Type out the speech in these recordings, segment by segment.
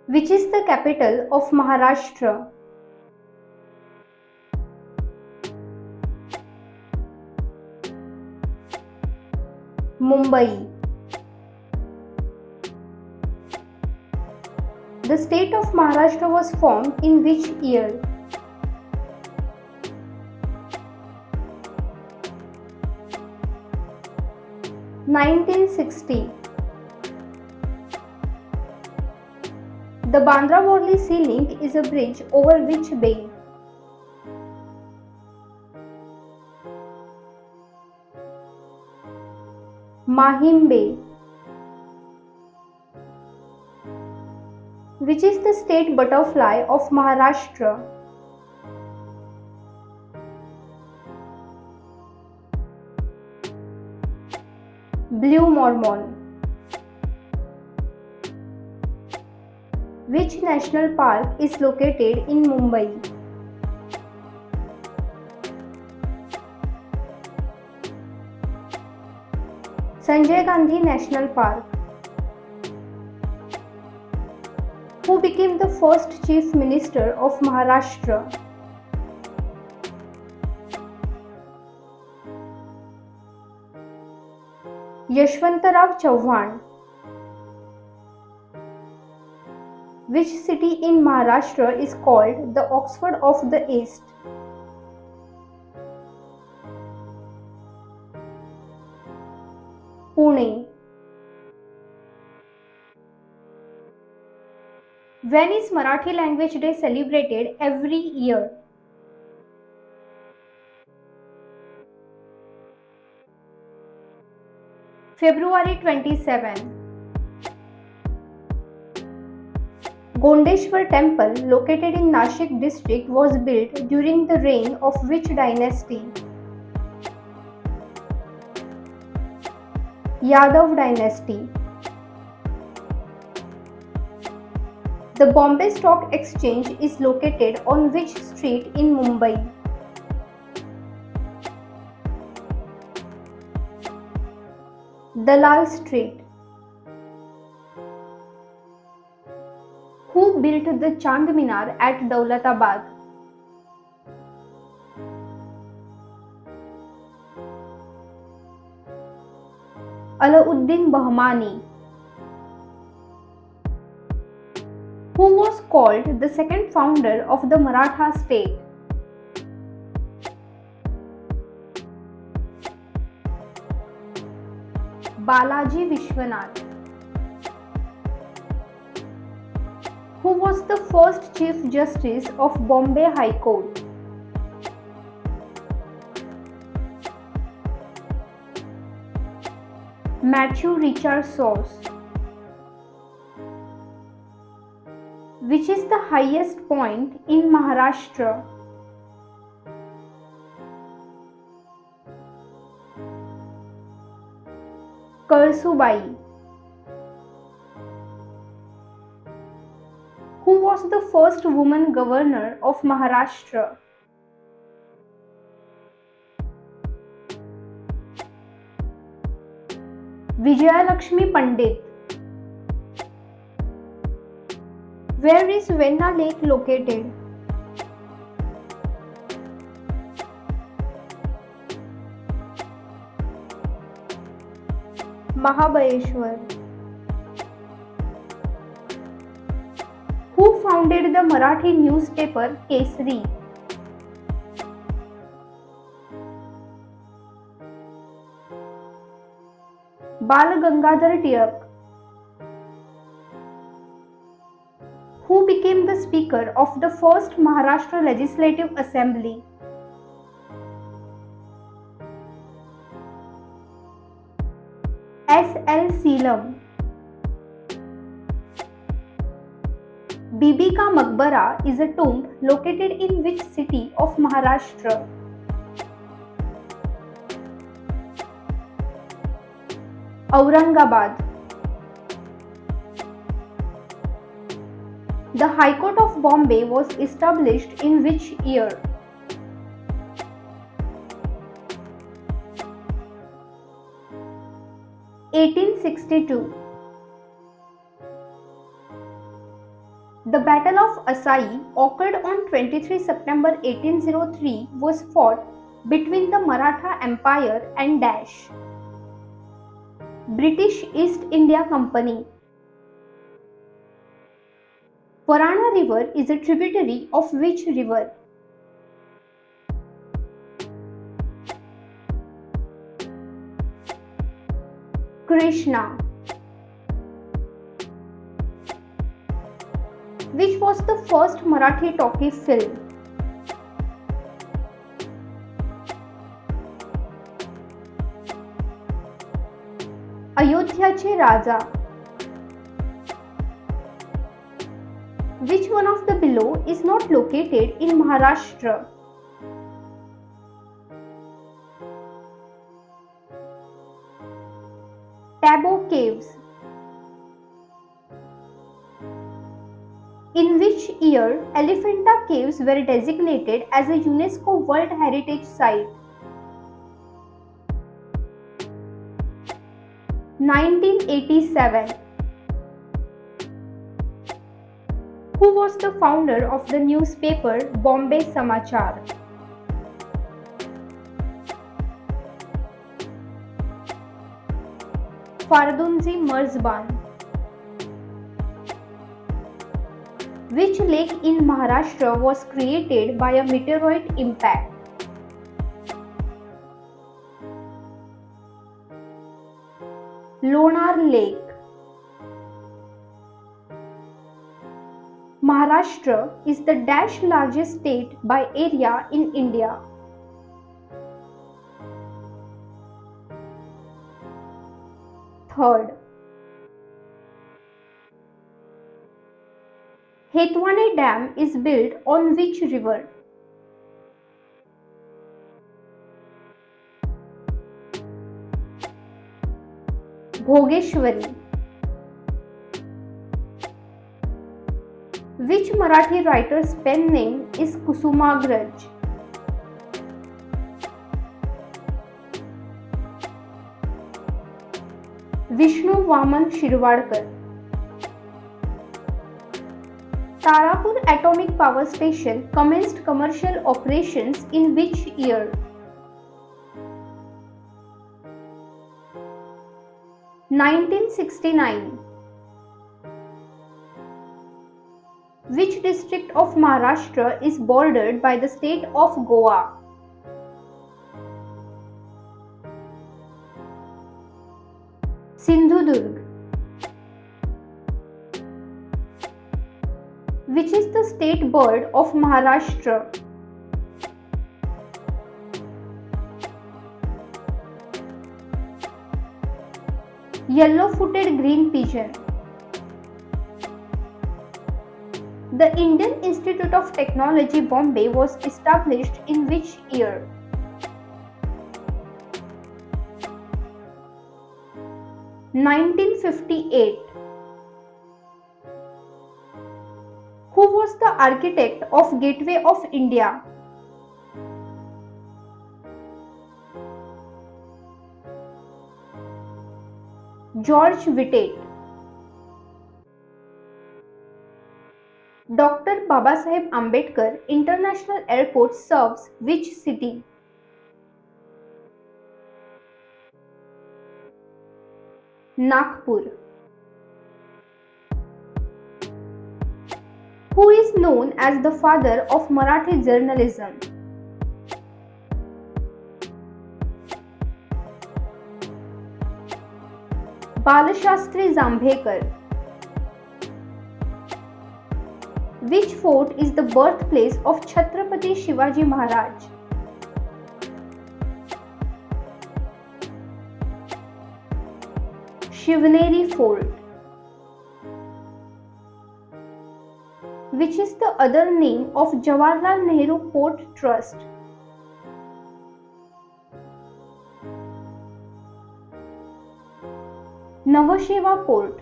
Which is the capital of Maharashtra? Mumbai. The state of Maharashtra was formed in which year? 1960. The Bandra Worli Sea Link is a bridge over which bay? Mahim Bay. Which is the state butterfly of Maharashtra? Blue Mormon. Which national park is located in Mumbai? Sanjay Gandhi National Park. Who became the first Chief Minister of Maharashtra? Yashwantarao Chauhan. Which city in Maharashtra is called the Oxford of the East? Pune. When is Marathi Language Day celebrated every year? February 27. Gondeshwar Temple, located in Nashik district, was built during the reign of which dynasty? Yadav dynasty. The Bombay Stock Exchange is located on which street in Mumbai? Dalal Street. Who built the Chand Minar at Daulatabad? Alauddin Bahmani. Who was called the second founder of the Maratha state? Balaji Vishwanath. Who was the first Chief Justice of Bombay High Court? Matthew Richard Sauce. Which is the highest point in Maharashtra? Kalsubai. Who was the first woman governor of Maharashtra? Vijayalakshmi Pandit. Where is Venna Lake located? Mahabaleshwar. Who founded the Marathi newspaper Kesari? Bal Gangadhar Tiak. Who became the Speaker of the first Maharashtra Legislative Assembly? S.L. Seelam. Bibi Ka Maqbara is a tomb located in which city of Maharashtra? Aurangabad. The High Court of Bombay was established in which year? 1862. The Battle of Asai occurred on 23 September 1803 was fought between the Maratha Empire and British East India Company. Varana River is a tributary of which river? Krishna. Which was the first Marathi talkie film? अयोध्याचे Raja. Which one of the below is not located in Maharashtra? Tabo Caves. In which year Elephanta Caves were designated as a UNESCO World Heritage Site? 1987. Who was the founder of the newspaper Bombay Samachar? Fardunji Merzban. Which lake in Maharashtra was created by a meteorite impact? Lonar Lake. Maharashtra is the largest state by area in India. Third. Hetwane Dam is built on which river? Bhogeshwari. Which Marathi writer's pen name is Kusumagraj? Vishnu Vaman Shirvadkar. Tarapur Atomic Power Station commenced commercial operations in which year? 1969. Which district of Maharashtra is bordered by the state of Goa? Sindhudurg. Which is the state bird of Maharashtra? Yellow-footed green pigeon. The Indian Institute of Technology Bombay was established in which year? 1958. Who was the architect of Gateway of India? George Whitted. Dr. Babasaheb Ambedkar International Airport serves which city? Nagpur. Who is known as the father of Marathi journalism? Balashastri Jambhekar. Which fort is the birthplace of Chhatrapati Shivaji Maharaj? Shivneri Fort. Which is the other name of Jawaharlal Nehru Port Trust? Navasheva Port.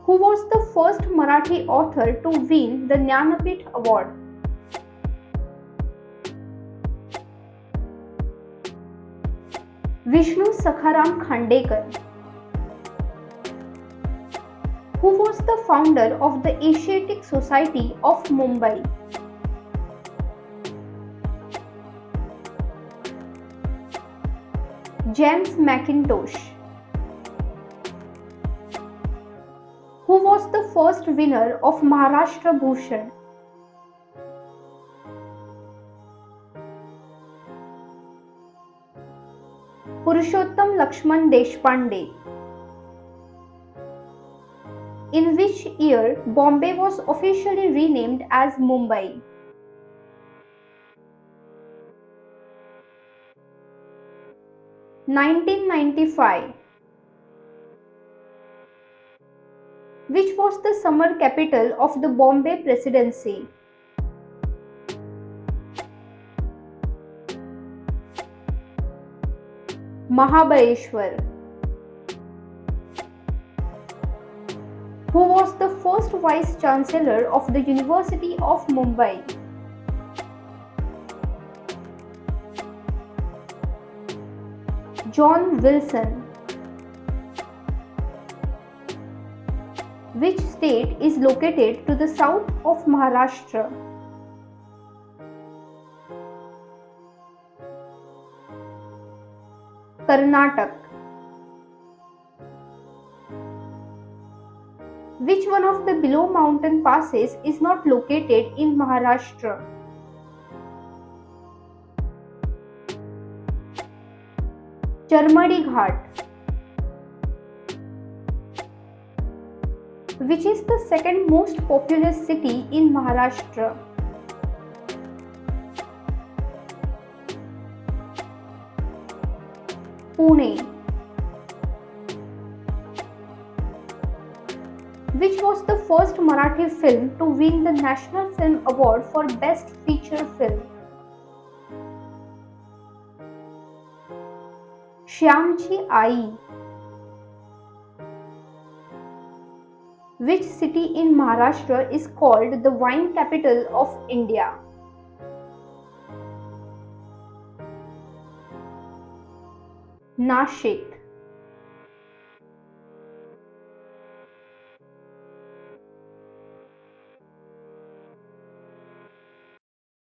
Who was the first Marathi author to win the Jnanpith Award? Vishnu Sakharam Khandekar. Who was the founder of the Asiatic Society of Mumbai? James McIntosh. Who was the first winner of Maharashtra Bhushan? Purushottam Lakshman Deshpande. In which year Bombay was officially renamed as Mumbai? 1995. Which was the summer capital of the Bombay Presidency? Mahabaleshwar. Who was the first Vice Chancellor of the University of Mumbai? John Wilson. Which state is located to the south of Maharashtra? Karnataka. Which one of the below mountain passes is not located in Maharashtra? Charmadi Ghat. Which is the second most populous city in Maharashtra? Pune. Which was the first Marathi film to win the National Film Award for Best Feature Film? Shyamchi Ai. Which city in Maharashtra is called the wine capital of India? Nashik.